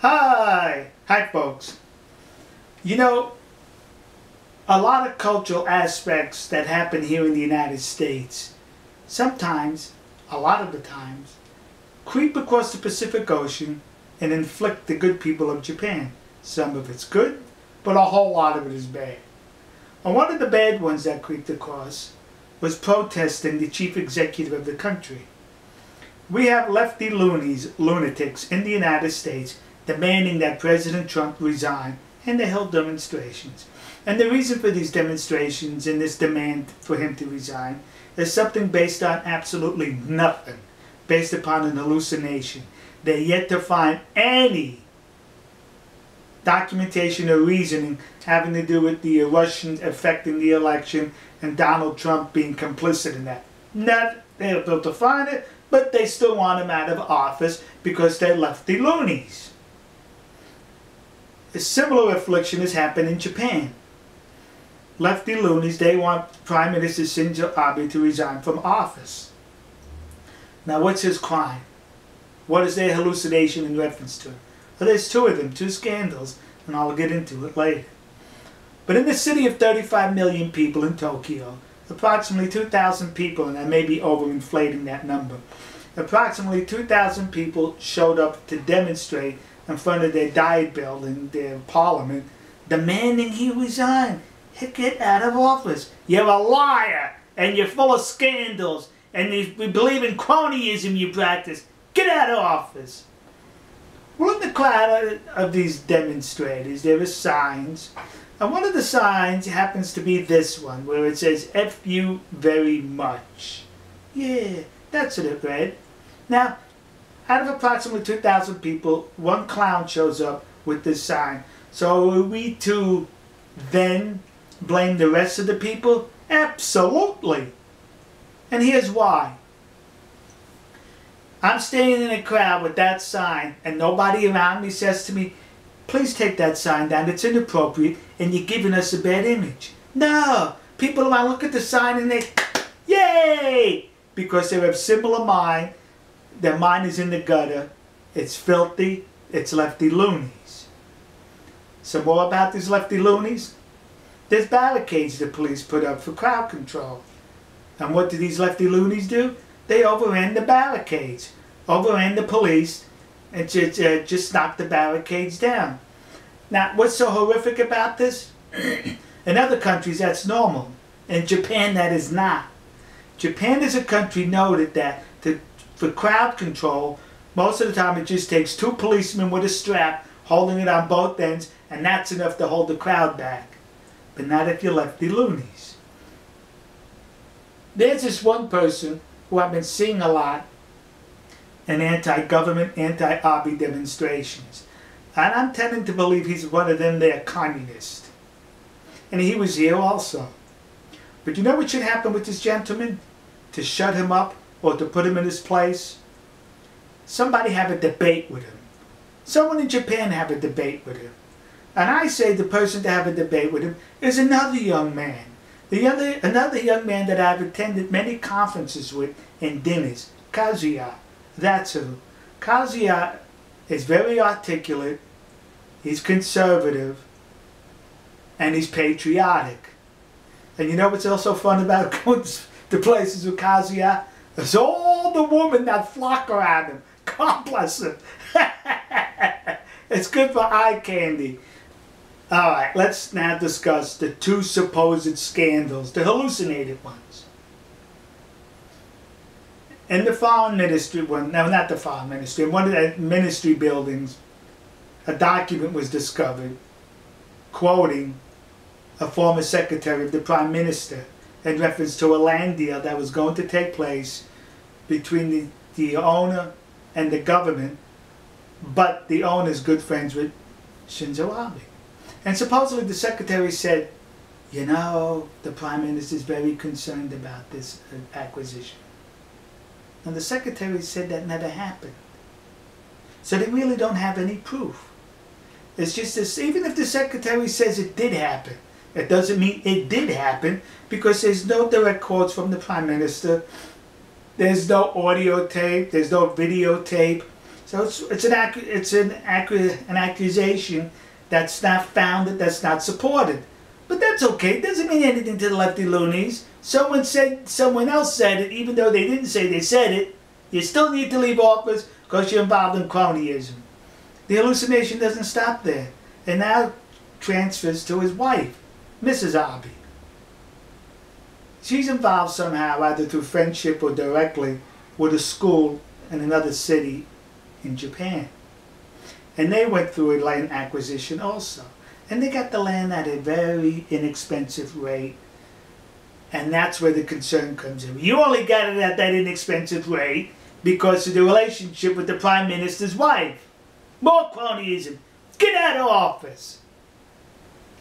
Hi folks. You know, a lot of cultural aspects that happen here in the United States sometimes, a lot of the times, creep across the Pacific Ocean and inflict the good people of Japan. Some of it's good, but a whole lot of it is bad. And one of the bad ones that creeped across was protesting the chief executive of the country. We have lefty loonies, lunatics in the United States demanding that President Trump resign, and they held demonstrations. And the reason for these demonstrations and this demand for him to resign is something based on absolutely nothing, based upon an hallucination. They're yet to find any documentation or reasoning having to do with the Russians affecting the election and Donald Trump being complicit in that. Not they're able to find it, but they still want him out of office because they're lefty loonies. A similar affliction has happened in Japan. Lefty loonies, they want Prime Minister Shinzo Abe to resign from office. Now what's his crime? What is their hallucination in reference to? Well, there's two of them, two scandals, and I'll get into it later. But in the city of 35 million people in Tokyo, approximately 2,000 people, and I may be overinflating that number, approximately 2,000 people showed up to demonstrate in front of their diet building, their parliament, demanding he resign. Get out of office. You're a liar, and you're full of scandals, and we believe in cronyism you practice. Get out of office. Well, in the crowd of these demonstrators, there are signs, and one of the signs happens to be this one, where it says, F you very much. Yeah, that's what it read. Now, out of approximately 2,000 people, one clown shows up with this sign. So are we to then blame the rest of the people? Absolutely. And here's why. I'm standing in a crowd with that sign and nobody around me says to me, please take that sign down, it's inappropriate and you're giving us a bad image. No, people around look at the sign and they, yay! Because they have similar mind. Their mind is in the gutter. It's filthy. It's lefty loonies. Some more about these lefty loonies? There's barricades the police put up for crowd control. And what do these lefty loonies do? They overran the barricades, overran the police, and just knocked the barricades down. Now, what's so horrific about this? In other countries, that's normal. In Japan, that is not. Japan is a country noted that for crowd control, most of the time it just takes two policemen with a strap holding it on both ends, and that's enough to hold the crowd back. But not if you're lefty loonies. There's this one person who I've been seeing a lot in anti-government, anti-Abe demonstrations. And I'm tending to believe he's one of them there communists. And he was here also. But you know what should happen with this gentleman? To shut him up or to put him in his place? Somebody have a debate with him. Someone in Japan have a debate with him. And I say the person to have a debate with him is another young man. Another young man that I've attended many conferences with and dinners. Kazuya. That's who. Kazuya is very articulate. He's conservative. And he's patriotic. And you know what's also fun about going to places with Kazuya? There's all the women that flock around him. God bless him. It's good for eye candy. Alright, let's now discuss the two supposed scandals, the hallucinated ones. In the foreign ministry, no, not the foreign ministry, in one of the ministry buildings, a document was discovered quoting a former secretary of the Prime Minister in reference to a land deal that was going to take place between the owner and the government, but the owner's good friends with Shinzo Abe. And supposedly the secretary said, you know, the Prime Minister is very concerned about this acquisition. And the secretary said that never happened. So they really don't have any proof. It's just this, even if the secretary says it did happen, it doesn't mean it did happen because there's no direct quotes from the Prime Minister. There's no audio tape. There's no videotape. So it's an accusation that's not founded, that's not supported. But that's okay. It doesn't mean anything to the lefty loonies. Someone else said it, even though they didn't say they said it. You still need to leave office because you're involved in cronyism. The hallucination doesn't stop there. It now transfers to his wife, Mrs. Abe. She's involved somehow, either through friendship or directly, with a school in another city in Japan. And they went through a land acquisition also. And they got the land at a very inexpensive rate. And that's where the concern comes in. You only got it at that inexpensive rate because of the relationship with the Prime Minister's wife. More cronyism. Get out of office.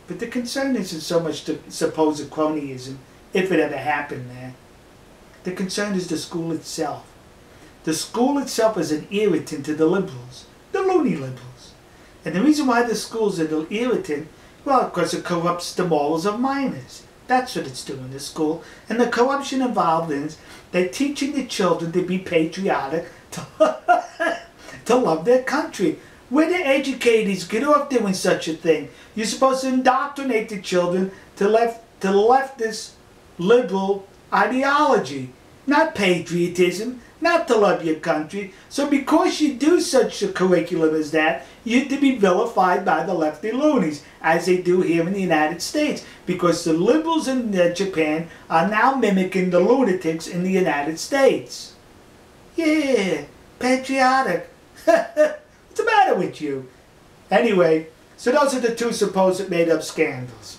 But the concern isn't so much the supposed cronyism, if it ever happened there. The concern is the school itself. The school itself is an irritant to the liberals, the loony liberals. And the reason why the school's an irritant, well, because it corrupts the morals of minors. That's what it's doing, the school. And the corruption involved is they're teaching the children to be patriotic, to love their country. Where the educators get off doing such a thing? You're supposed to indoctrinate the children to leftist liberal ideology, not patriotism, not to love your country. So because you do such a curriculum as that, you're to be vilified by the lefty loonies, as they do here in the United States, because the liberals in Japan are now mimicking the lunatics in the United States. Yeah, patriotic. What's the matter with you? Anyway, so those are the two supposed made-up scandals.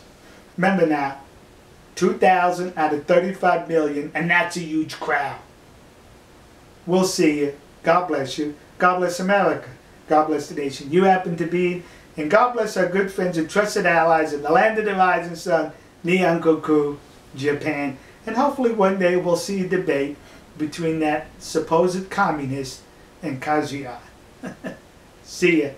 Remember now, 2,000 out of 35 million, and that's a huge crowd. We'll see you. God bless you. God bless America. God bless the nation you happen to be in. And God bless our good friends and trusted allies in the land of the rising sun, Nihongoku, Japan. And hopefully one day we'll see a debate between that supposed communist and Kazuya. See ya.